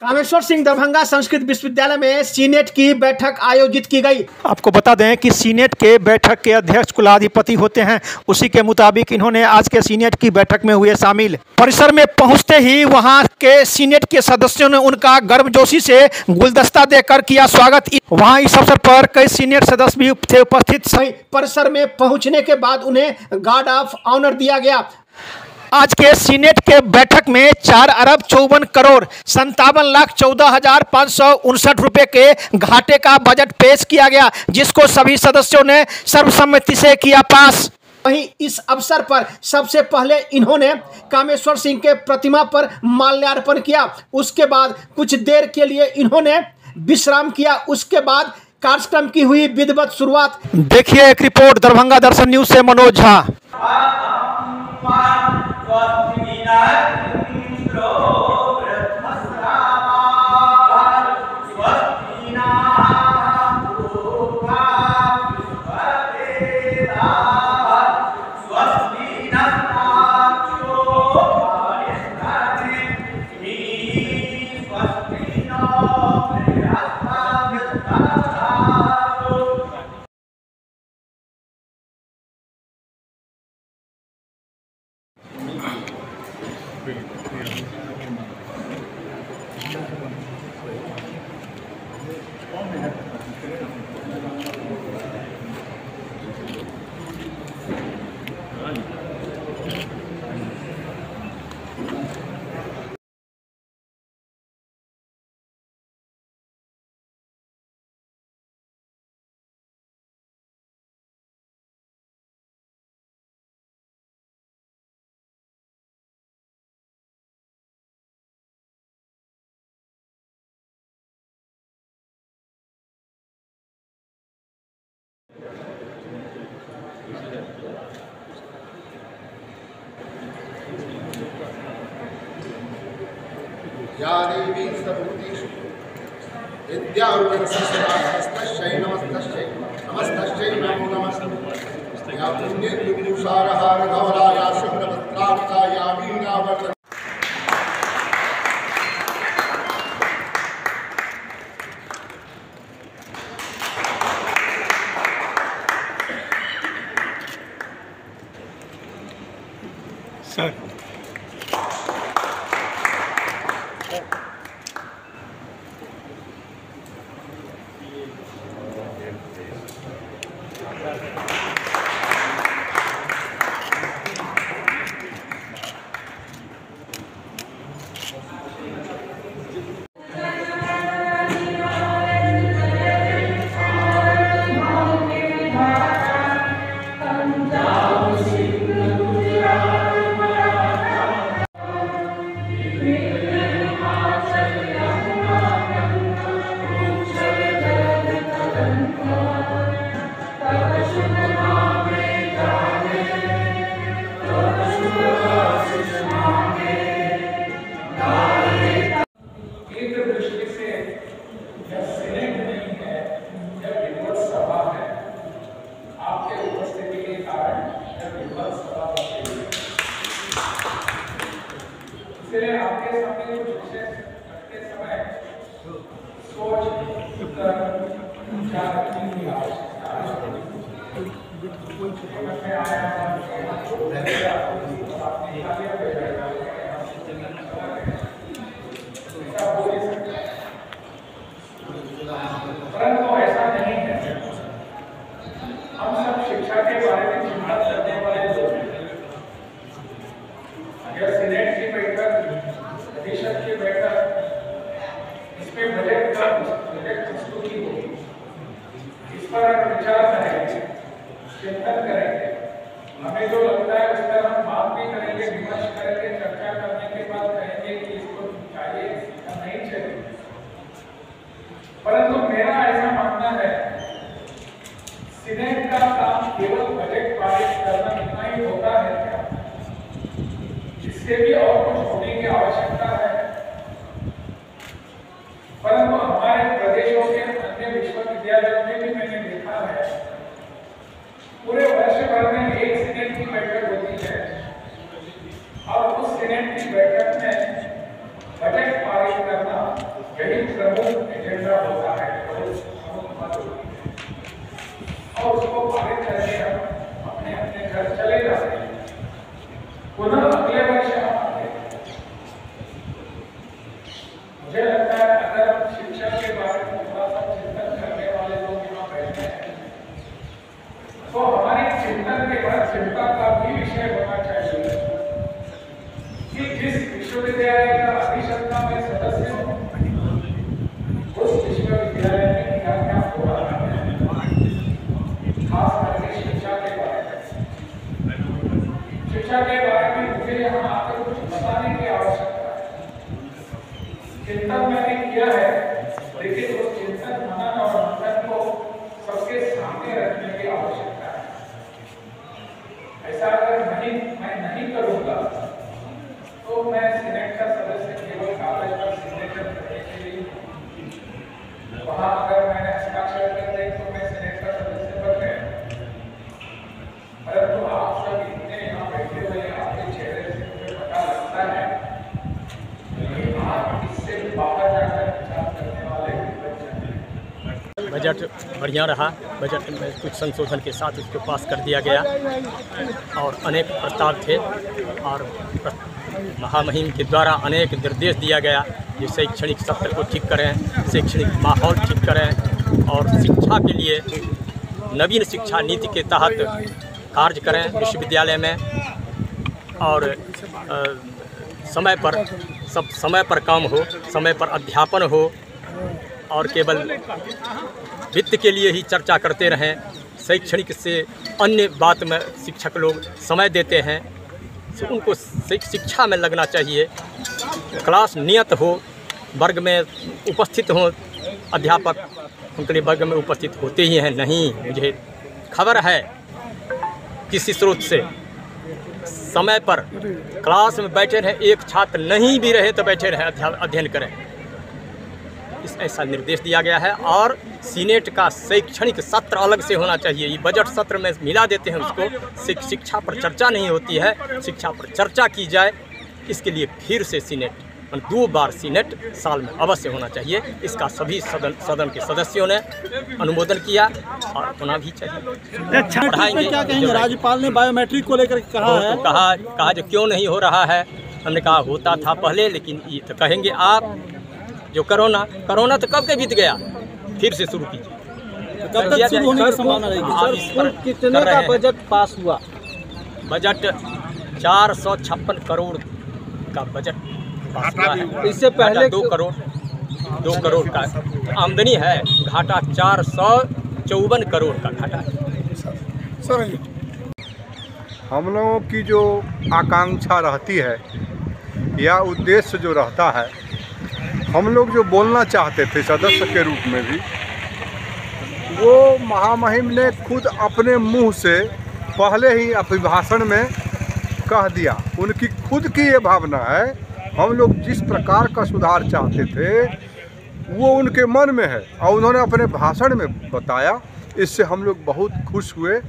कामेश्वर सिंह दरभंगा संस्कृत विश्वविद्यालय में सीनेट की बैठक आयोजित की गई। आपको बता दें कि सीनेट के बैठक के अध्यक्ष कुलाधिपति होते हैं। उसी के मुताबिक इन्होंने आज के सीनेट की बैठक में हुए शामिल। परिसर में पहुंचते ही वहां के सीनेट के सदस्यों ने उनका गर्मजोशी से गुलदस्ता देकर किया स्वागत। वहां इस अवसर पर कई सीनेट सदस्य भी थे उपस्थित। परिसर में पहुंचने के बाद उन्हें गार्ड ऑफ ऑनर दिया गया। आज के सीनेट के बैठक में 4,54,57,14,559 रुपए के घाटे का बजट पेश किया गया, जिसको सभी सदस्यों ने सर्वसम्मति से किया पास। वहीं इस अवसर पर सबसे पहले इन्होंने कामेश्वर सिंह के प्रतिमा पर माल्यार्पण किया। उसके बाद कुछ देर के लिए इन्होंने विश्राम किया। उसके बाद कार्यक्रम की हुई विधिवत शुरुआत। देखिए एक रिपोर्ट दरभंगा दर्शन न्यूज से मनोज झा। या देवी सर्वभूतेषु विद्यारूपेण नमस्तस्यै नमो नमः। या पुण्यद्युतिसारहार धवलाया शुभ्रवस्त्रार्ता या वीणावर्धन। सर आपके सामने कुछ विषय रखते समय सोच कर विचार करने की आवश्यकता है। परंतु ऐसा नहीं है। हम सब शिक्षा के बारे में चिंता करने वाले लोग हैं। अगर सीनेट की बैठक, परिषद की बैठक, इसमें बजट प्रस्तुति होगी, इस पर हम विचार करेंगे, चिंतन करेंगे। हमें जो लगता है उस पर हम बात भी करेंगे, विमर्श करेंगे, चर्चा करने के बाद कहेंगे कि इसको चाहिए या नहीं चाहिए। परंतु मेरा ऐसा मानना है, सीनेट का काम केवल बजट पारित करना इतना ही होता है क्या? इससे भी और कुछ होने की आवश्यकता है। परंतु हमारे प्रदेशों के अन्य विश्वविद्यालयों में भी मैंने देखा है, पूरे वर्ष भर में एक सीनेट की बैठक होती है और उस सीनेट की बैठक में बजट पारित करना मुझे लगता है अगर हम शिक्षा के बारे में थोड़ा सा चिंतन करने वाले लोग यहाँ बैठे हैं तो हमारे चिंतन के बाद चिंता का भी विषय होना चाहिए कि जिस विश्वविद्यालय का अधिष्ठाता में सदस्य हूँ उस विश्वविद्यालय में क्या क्या हो रहा है, खास करके शिक्षा के बारे में। शिक्षा के बारे में मुझे यहाँ आकर कुछ बताने की आवश्यकता है। चिंतन मैंने किया है, लेकिन उस चिंतन मनन और मंथन को सबके सामने रखने की आवश्यकता है। ऐसा अगर मैं नहीं करूँगा तो मैं सीनेट का सदस्य केवल कागज पर सिग्नेचर करने के लिए, वहाँ अगर मैंने हस्ताक्षर कर दिए तो मैं सीनेट का सदस्य बन गया। परंतु आप सब इतने यहाँ बैठे हुए आपके चेहरे से मुझे पता लगता है कि आप इससे बाहर जाकर विचार करने वाले बजट बढ़िया रहा। बजट में कुछ संशोधन के साथ उसको पास कर दिया गया और अनेक प्रस्ताव थे और महामहिम के द्वारा अनेक निर्देश दिया गया जो शैक्षणिक सत्र को ठीक करें, शैक्षणिक माहौल ठीक करें और शिक्षा के लिए नवीन शिक्षा नीति के तहत कार्य करें विश्वविद्यालय में और समय पर काम हो, समय पर अध्यापन हो और केवल वित्त के लिए ही चर्चा करते रहें। शैक्षणिक से अन्य बात में शिक्षक लोग समय देते हैं, तो उनको शिक्षा में लगना चाहिए। क्लास नियत हो, वर्ग में उपस्थित हो अध्यापक, उनके लिए वर्ग में उपस्थित होते ही हैं नहीं। मुझे खबर है किसी स्रोत से समय पर क्लास में बैठे रहे, एक छात्र नहीं भी रहे तो बैठे रहे अध्ययन करें, ऐसा निर्देश दिया गया है। और सीनेट का शैक्षणिक सत्र अलग से होना चाहिए। ये बजट सत्र में मिला देते हैं उसको, शिक्षा पर चर्चा नहीं होती है, शिक्षा पर चर्चा की जाए। इसके लिए फिर से सीनेट 2 बार सीनेट साल में अवश्य होना चाहिए। इसका सभी सदन के सदस्यों ने अनुमोदन किया और होना भी चाहिए। पढ़ाएंगे क्या कहेंगे? राज्यपाल ने बायोमेट्रिक को लेकर कहा है, तो कहा जो क्यों नहीं हो रहा है। हमने कहा होता था पहले, लेकिन ये तो कहेंगे आप जो कोरोना तो कब के बीत गया, फिर से शुरू कीजिए। कब तक शुरू होने की संभावना रहेगी? सर कितने का बजट पास हुआ? बजट 456 करोड़ का बजट पास हुआ है। इससे पहले 2 करोड़ का आमदनी है, घाटा 454 करोड़ का घाटा है। हम लोगों की जो आकांक्षा रहती है या उद्देश्य जो रहता है, हम लोग जो बोलना चाहते थे सदस्य के रूप में भी, वो महामहिम ने खुद अपने मुंह से पहले ही अभिभाषण में कह दिया। उनकी खुद की ये भावना है, हम लोग जिस प्रकार का सुधार चाहते थे वो उनके मन में है और उन्होंने अपने भाषण में बताया। इससे हम लोग बहुत खुश हुए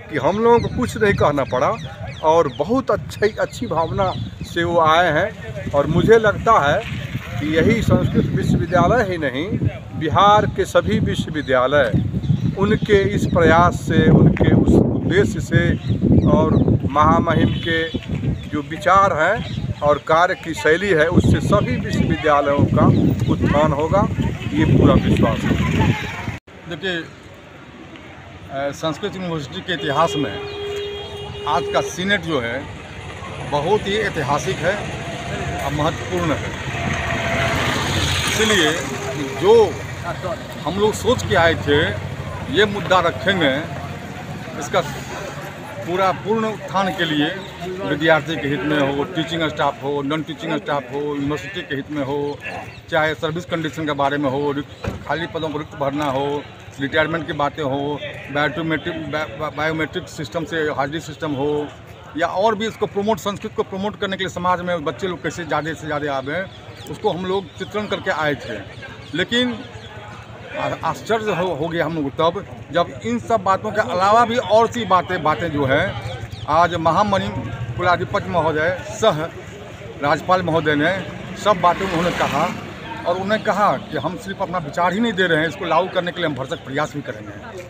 कि हम लोगों को कुछ नहीं कहना पड़ा और बहुत अच्छी भावना से वो आए हैं। और मुझे लगता है कि यही संस्कृत विश्वविद्यालय ही नहीं, बिहार के सभी विश्वविद्यालय उनके इस प्रयास से, उनके उस उद्देश्य से और महामहिम के जो विचार हैं और कार्य की शैली है, उससे सभी विश्वविद्यालयों का उत्थान होगा, ये पूरा विश्वास है। देखिए, संस्कृत यूनिवर्सिटी के इतिहास में आज का सीनेट जो है बहुत ही ऐतिहासिक है और महत्वपूर्ण है। इसलिए जो हम लोग सोच के आए थे ये मुद्दा रखेंगे, इसका पूर्ण उत्थान के लिए विद्यार्थी के हित में हो, टीचिंग स्टाफ हो, नॉन टीचिंग स्टाफ हो, यूनिवर्सिटी के हित में हो, चाहे सर्विस कंडीशन के बारे में हो, खाली पदों को रिक्त भरना हो, रिटायरमेंट की बातें हो, बायोमेट्रिक सिस्टम से हाजिरी सिस्टम हो, या और भी इसको संस्कृत को प्रमोट करने के लिए समाज में बच्चे लोग कैसे ज़्यादा से ज़्यादा आवे, उसको हम लोग चित्रण करके आए थे। लेकिन आश्चर्य हो गया हम लोग तब जब इन सब बातों के अलावा भी और सी बातें जो हैं आज महामहिम कुलाधिपति महोदय सह राज्यपाल महोदय ने सब बातें उन्होंने कहा और उन्होंने कहा कि हम सिर्फ अपना विचार ही नहीं दे रहे हैं, इसको लागू करने के लिए हम भरसक प्रयास भी करेंगे।